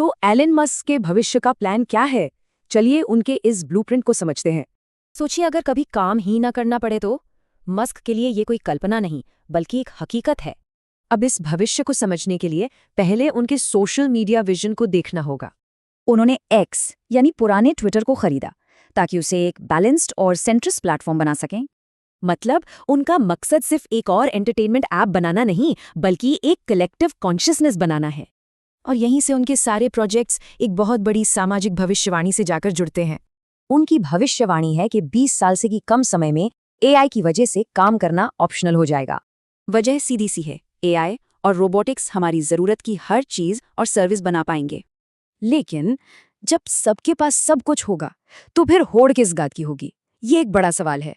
तो Elon Musk के भविष्य का प्लान क्या है? चलिए उनके इस ब्लूप्रिंट को समझते हैं। सोचिए, अगर कभी काम ही ना करना पड़े तो? मस्क के लिए ये कोई कल्पना नहीं, बल्कि एक हकीकत है। अब इस भविष्य को समझने के लिए पहले उनके सोशल मीडिया विजन को देखना होगा। उन्होंने एक्स यानी पुराने ट्विटर को खरीदा ताकि उसे एक बैलेंस्ड और सेंट्रिस्ट प्लेटफॉर्म बना सकें। मतलब उनका मकसद सिर्फ एक और एंटरटेनमेंट ऐप बनाना नहीं, बल्कि एक कलेक्टिव कॉन्शियसनेस बनाना है। और यहीं से उनके सारे प्रोजेक्ट्स एक बहुत बड़ी सामाजिक भविष्यवाणी से जाकर जुड़ते हैं। उनकी भविष्यवाणी है कि 20 साल से भी कम समय में एआई की वजह से काम करना ऑप्शनल हो जाएगा। वजह सीधी सी है, एआई और रोबोटिक्स हमारी जरूरत की हर चीज और सर्विस बना पाएंगे। लेकिन जब सबके पास सब कुछ होगा तो फिर होड़ किस बात की होगी? ये एक बड़ा सवाल है।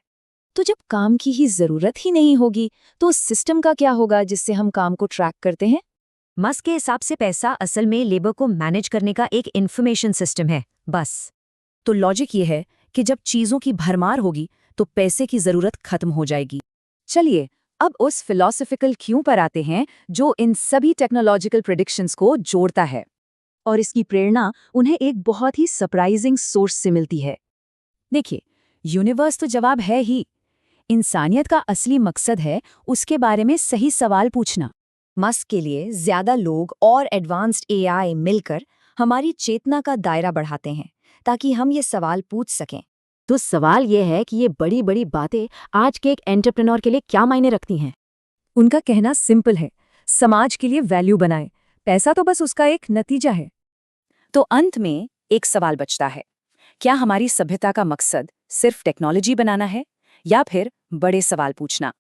तो जब काम की ही जरूरत ही नहीं होगी तो उस सिस्टम का क्या होगा जिससे हम काम को ट्रैक करते हैं? मस्क के हिसाब से पैसा असल में लेबर को मैनेज करने का एक इन्फॉर्मेशन सिस्टम है, बस। तो लॉजिक ये है कि जब चीजों की भरमार होगी तो पैसे की जरूरत खत्म हो जाएगी। चलिए अब उस फिलॉसफिकल क्यों पर आते हैं जो इन सभी टेक्नोलॉजिकल प्रेडिक्शंस को जोड़ता है। और इसकी प्रेरणा उन्हें एक बहुत ही सरप्राइजिंग सोर्स से मिलती है। देखिए, यूनिवर्स तो जवाब है ही। इंसानियत का असली मकसद है उसके बारे में सही सवाल पूछना। मस्क के लिए ज्यादा लोग और एडवांस्ड एआई मिलकर हमारी चेतना का दायरा बढ़ाते हैं ताकि हम ये सवाल पूछ सकें। तो सवाल ये है कि ये बड़ी बड़ी बातें आज के एक एंटरप्रेन्योर के लिए क्या मायने रखती हैं? उनका कहना सिंपल है, समाज के लिए वैल्यू बनाएं, पैसा तो बस उसका एक नतीजा है। तो अंत में एक सवाल बचता है, क्या हमारी सभ्यता का मकसद सिर्फ टेक्नोलॉजी बनाना है या फिर बड़े सवाल पूछना?